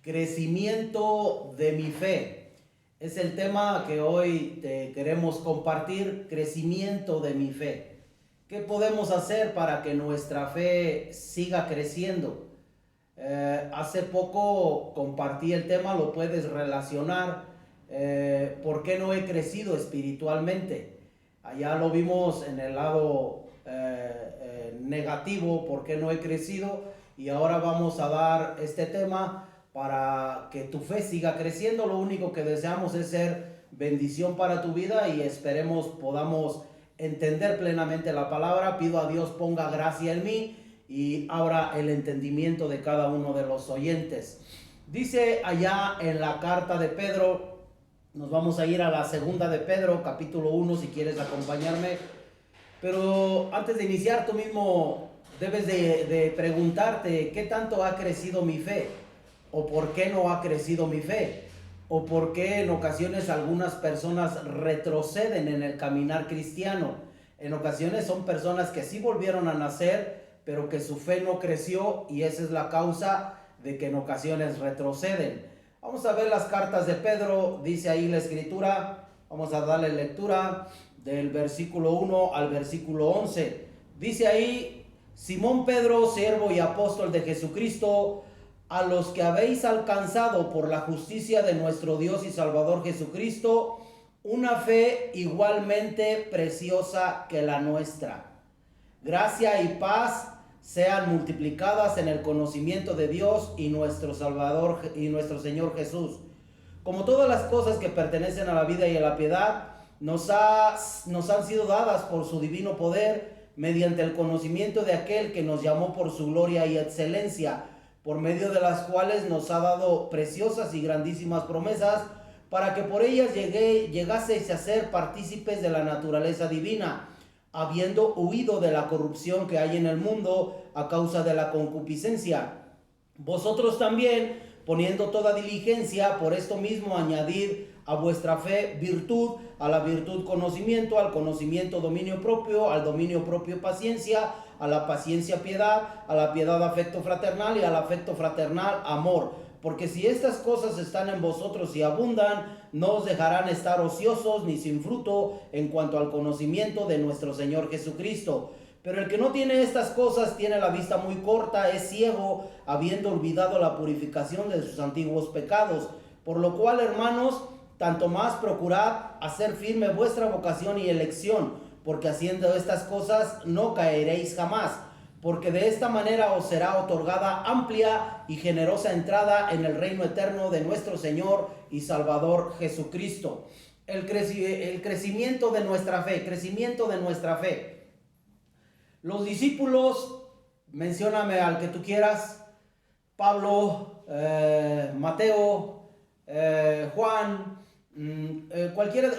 Crecimiento de mi fe. Es el tema que hoy te queremos compartir, crecimiento de mi fe. ¿Qué podemos hacer para que nuestra fe siga creciendo? Hace poco compartí el tema, lo puedes relacionar. ¿Por qué no he crecido espiritualmente? Allá lo vimos en el lado negativo, ¿por qué no he crecido? Y ahora vamos a dar este tema para que tu fe siga creciendo. Lo único que deseamos es ser bendición para tu vida y esperemos podamos entender plenamente la palabra. Pido a Dios ponga gracia en mí y abra el entendimiento de cada uno de los oyentes. Dice allá en la carta de Pedro, nos vamos a ir a la segunda de Pedro, capítulo 1, si quieres acompañarme. Pero antes de iniciar, tú mismo debes de preguntarte qué tanto ha crecido mi fe, o por qué no ha crecido mi fe, o por qué en ocasiones algunas personas retroceden en el caminar cristiano. En ocasiones son personas que sí volvieron a nacer, pero que su fe no creció y esa es la causa de que en ocasiones retroceden. Vamos a ver las cartas de Pedro, dice ahí la escritura, vamos a darle lectura del versículo 1 al versículo 11. Dice ahí: Simón Pedro, siervo y apóstol de Jesucristo, a los que habéis alcanzado por la justicia de nuestro Dios y Salvador Jesucristo, una fe igualmente preciosa que la nuestra. Gracia y paz sean multiplicadas en el conocimiento de Dios y nuestro Salvador y nuestro Señor Jesús. Como todas las cosas que pertenecen a la vida y a la piedad, nos han sido dadas por su divino poder, mediante el conocimiento de aquel que nos llamó por su gloria y excelencia, por medio de las cuales nos ha dado preciosas y grandísimas promesas, para que por ellas llegaseis a ser partícipes de la naturaleza divina, habiendo huido de la corrupción que hay en el mundo a causa de la concupiscencia. Vosotros también, poniendo toda diligencia, por esto mismo añadid a vuestra fe virtud, a la virtud conocimiento, al conocimiento dominio propio, al dominio propio paciencia, a la paciencia piedad, a la piedad afecto fraternal y al afecto fraternal amor. Porque si estas cosas están en vosotros y abundan, no os dejarán estar ociosos ni sin fruto en cuanto al conocimiento de nuestro Señor Jesucristo. Pero el que no tiene estas cosas tiene la vista muy corta, es ciego, habiendo olvidado la purificación de sus antiguos pecados. Por lo cual, hermanos, tanto más procurad hacer firme vuestra vocación y elección, porque haciendo estas cosas no caeréis jamás, porque de esta manera os será otorgada amplia y generosa entrada en el reino eterno de nuestro Señor y Salvador Jesucristo. El crecimiento de nuestra fe, crecimiento de nuestra fe. Los discípulos, mencióname al que tú quieras: Pablo, Mateo, Juan,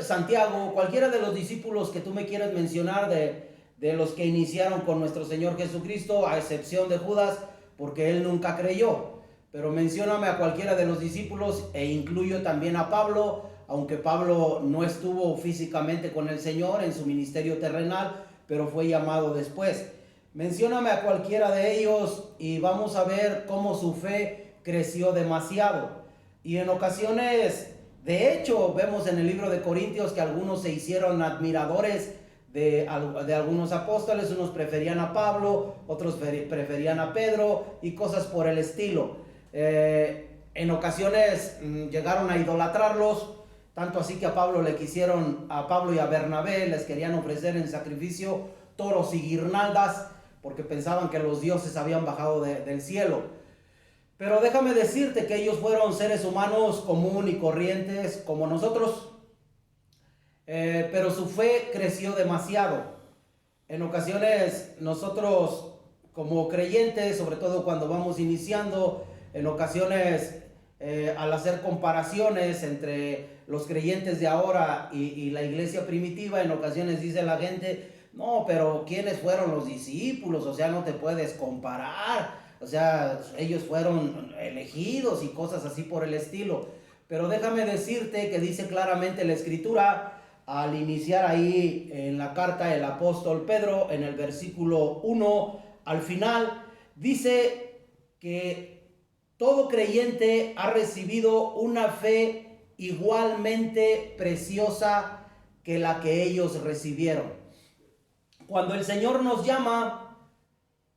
Santiago, cualquiera de los discípulos que tú me quieras mencionar de los que iniciaron con nuestro Señor Jesucristo, a excepción de Judas, porque él nunca creyó. Pero mencióname a cualquiera de los discípulos, e incluyo también a Pablo, aunque Pablo no estuvo físicamente con el Señor en su ministerio terrenal, pero fue llamado después. Mencióname a cualquiera de ellos y vamos a ver cómo su fe creció demasiado. Y en ocasiones, de hecho, vemos en el libro de Corintios que algunos se hicieron admiradores de algunos apóstoles. Unos preferían a Pablo, otros preferían a Pedro y cosas por el estilo. En ocasiones llegaron a idolatrarlos, tanto así que a Pablo y a Bernabé les querían ofrecer en sacrificio toros y guirnaldas, porque pensaban que los dioses habían bajado del cielo. Pero déjame decirte que ellos fueron seres humanos común y corrientes como nosotros, pero su fe creció demasiado. En ocasiones nosotros como creyentes, sobre todo cuando vamos iniciando, en ocasiones al hacer comparaciones entre los creyentes de ahora y la iglesia primitiva, en ocasiones dice la gente: no, pero ¿quiénes fueron los discípulos? O sea, no te puedes comparar. O sea, ellos fueron elegidos y cosas así por el estilo. Pero déjame decirte que dice claramente la escritura, al iniciar ahí en la carta el apóstol Pedro, en el versículo 1, al final, dice que todo creyente ha recibido una fe igualmente preciosa que la que ellos recibieron. Cuando el Señor nos llama,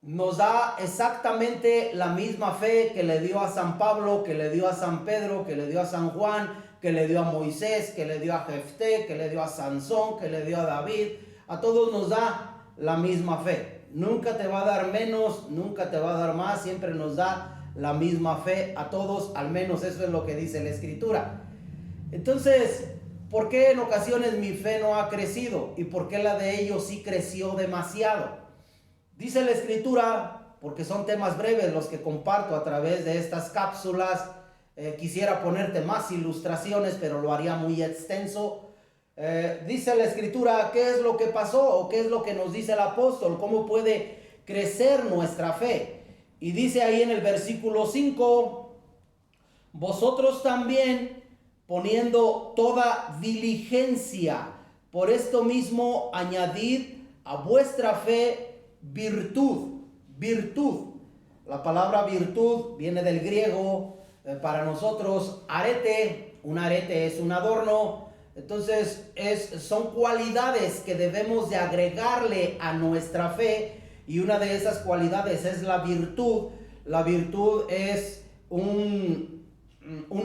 nos da exactamente la misma fe que le dio a San Pablo, que le dio a San Pedro, que le dio a San Juan, que le dio a Moisés, que le dio a Jefté, que le dio a Sansón, que le dio a David. A todos nos da la misma fe. Nunca te va a dar menos, nunca te va a dar más, siempre nos da la misma fe a todos, al menos eso es lo que dice la Escritura. Entonces, ¿por qué en ocasiones mi fe no ha crecido? ¿Y por qué la de ellos sí creció demasiado? Dice la Escritura, porque son temas breves los que comparto a través de estas cápsulas. Quisiera ponerte más ilustraciones, pero lo haría muy extenso. Dice la Escritura qué es lo que pasó o qué es lo que nos dice el apóstol, cómo puede crecer nuestra fe. Y dice ahí en el versículo 5, vosotros también, poniendo toda diligencia, por esto mismo añadid a vuestra fe virtud. Virtud. La palabra virtud viene del griego, para nosotros arete. Un arete es un adorno. Entonces son cualidades que debemos de agregarle a nuestra fe, y una de esas cualidades es la virtud. La virtud es un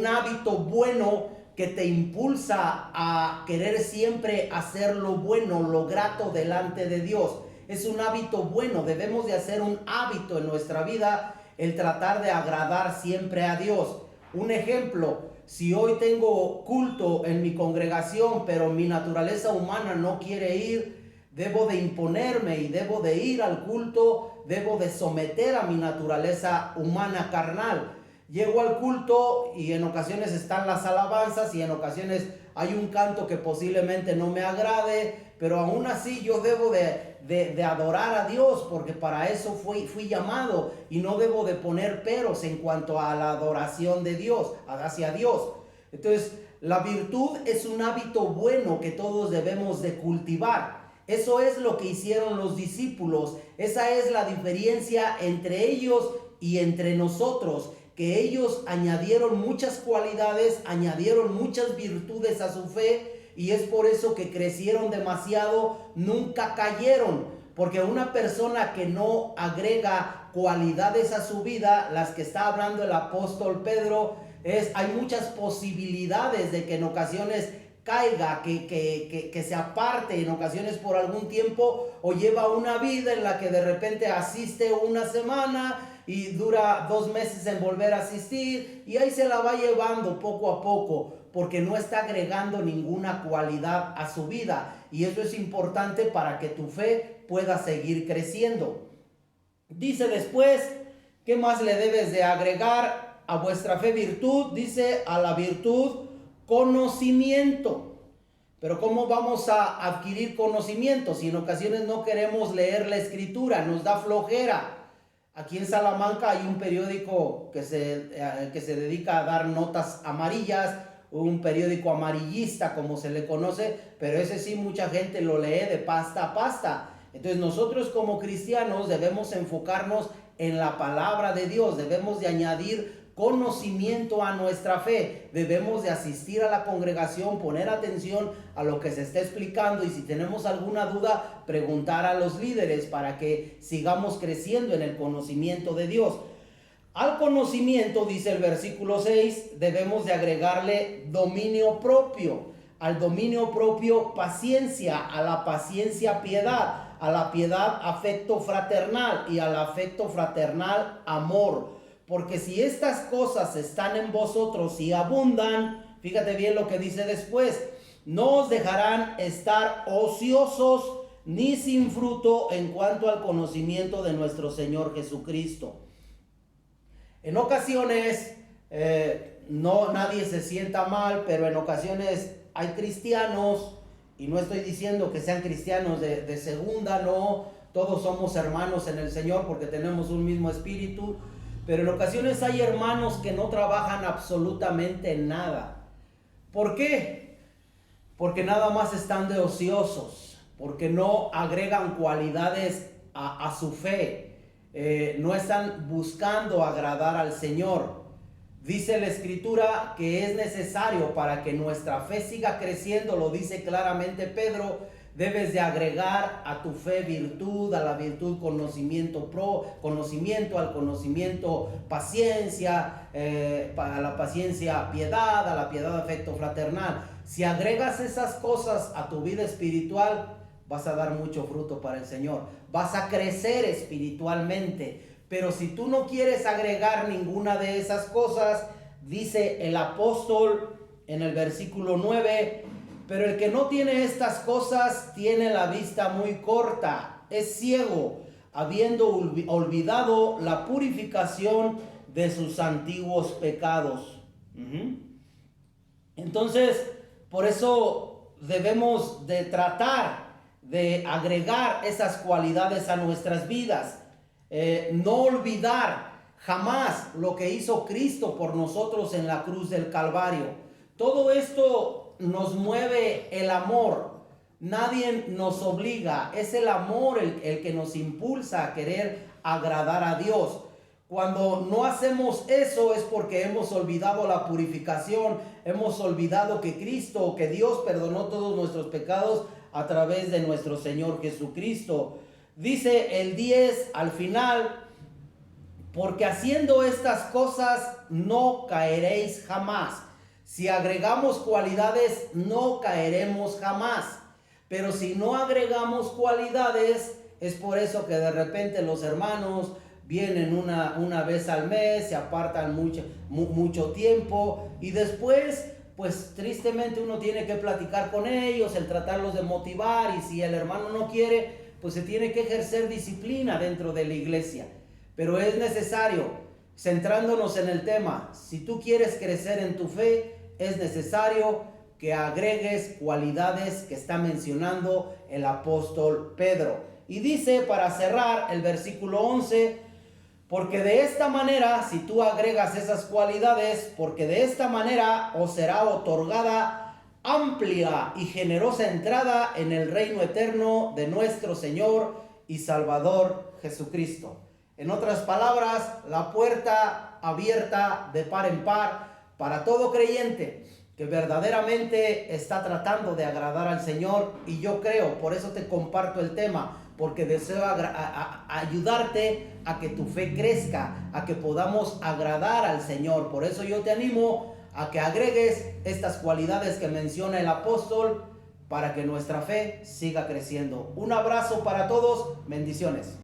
hábito bueno que te impulsa a querer siempre hacer lo bueno, lo grato delante de Dios. Es un hábito bueno, debemos de hacer un hábito en nuestra vida el tratar de agradar siempre a Dios. Un ejemplo, si hoy tengo culto en mi congregación, pero mi naturaleza humana no quiere ir, debo de imponerme y debo de ir al culto, debo de someter a mi naturaleza humana carnal. Llego al culto y en ocasiones están las alabanzas y en ocasiones hay un canto que posiblemente no me agrade, pero aún así yo debo de adorar a Dios, porque para eso fui llamado, y no debo de poner peros en cuanto a la adoración de Dios, hacia Dios. Entonces, la virtud es un hábito bueno que todos debemos de cultivar. Eso es lo que hicieron los discípulos. Esa es la diferencia entre ellos y entre nosotros, que ellos añadieron muchas cualidades, añadieron muchas virtudes a su fe, y es por eso que crecieron demasiado, nunca cayeron. Porque una persona que no agrega cualidades a su vida, las que está hablando el apóstol Pedro, hay muchas posibilidades de que en ocasiones caiga, que se aparte en ocasiones por algún tiempo, o lleva una vida en la que de repente asiste una semana y dura 2 meses en volver a asistir, y ahí se la va llevando poco a poco, porque no está agregando ninguna cualidad a su vida. Y eso es importante para que tu fe pueda seguir creciendo. Dice después, ¿qué más le debes de agregar a vuestra fe? Virtud. Dice a la virtud conocimiento. Pero ¿cómo vamos a adquirir conocimiento si en ocasiones no queremos leer la Escritura? Nos da flojera. Aquí en Salamanca hay un periódico que se dedica a dar notas amarillas, un periódico amarillista como se le conoce, pero ese sí mucha gente lo lee de pasta a pasta. Entonces nosotros como cristianos debemos enfocarnos en la palabra de Dios, debemos de añadir conocimiento a nuestra fe, debemos de asistir a la congregación, poner atención a lo que se está explicando, y si tenemos alguna duda, preguntar a los líderes para que sigamos creciendo en el conocimiento de Dios. Al conocimiento, dice el versículo 6, debemos de agregarle dominio propio. Al dominio propio, paciencia. A la paciencia, piedad. A la piedad, afecto fraternal. Y al afecto fraternal, amor. Porque si estas cosas están en vosotros y abundan, fíjate bien lo que dice después, no os dejarán estar ociosos ni sin fruto en cuanto al conocimiento de nuestro Señor Jesucristo. En ocasiones, nadie se sienta mal, pero en ocasiones hay cristianos, y no estoy diciendo que sean cristianos de segunda, no, todos somos hermanos en el Señor porque tenemos un mismo espíritu, pero en ocasiones hay hermanos que no trabajan absolutamente nada. ¿Por qué? Porque nada más están de ociosos, porque no agregan cualidades a su fe. No están buscando agradar al Señor. Dice la Escritura que es necesario para que nuestra fe siga creciendo, lo dice claramente Pedro, debes de agregar a tu fe virtud, a la virtud conocimiento, al conocimiento paciencia, a la paciencia piedad, a la piedad afecto fraternal. Si agregas esas cosas a tu vida espiritual, vas a dar mucho fruto para el Señor, vas a crecer espiritualmente. Pero si tú no quieres agregar ninguna de esas cosas, dice el apóstol en el versículo 9, pero el que no tiene estas cosas tiene la vista muy corta, es ciego, habiendo olvidado la purificación de sus antiguos pecados. Entonces, por eso debemos de tratar de agregar esas cualidades a nuestras vidas. No olvidar jamás lo que hizo Cristo por nosotros en la cruz del Calvario. Todo esto nos mueve el amor. Nadie nos obliga. Es el amor el que nos impulsa a querer agradar a Dios. Cuando no hacemos eso es porque hemos olvidado la purificación. Hemos olvidado que Cristo, que Dios perdonó todos nuestros pecados a través de nuestro Señor Jesucristo. Dice el 10 al final, porque haciendo estas cosas no caeréis jamás. Si agregamos cualidades, no caeremos jamás. Pero si no agregamos cualidades, es por eso que de repente los hermanos vienen una vez al mes, se apartan mucho tiempo y después, pues tristemente uno tiene que platicar con ellos, el tratarlos de motivar, y si el hermano no quiere, pues se tiene que ejercer disciplina dentro de la iglesia. Pero es necesario, centrándonos en el tema, si tú quieres crecer en tu fe, es necesario que agregues cualidades que está mencionando el apóstol Pedro. Y dice, para cerrar, el versículo 11, porque de esta manera, si tú agregas esas cualidades, porque de esta manera os será otorgada amplia y generosa entrada en el reino eterno de nuestro Señor y Salvador Jesucristo. En otras palabras, la puerta abierta de par en par para todo creyente que verdaderamente está tratando de agradar al Señor. Y yo creo, por eso te comparto el tema, porque deseo ayudarte a que tu fe crezca, a que podamos agradar al Señor. Por eso yo te animo a que agregues estas cualidades que menciona el apóstol para que nuestra fe siga creciendo. Un abrazo para todos, bendiciones.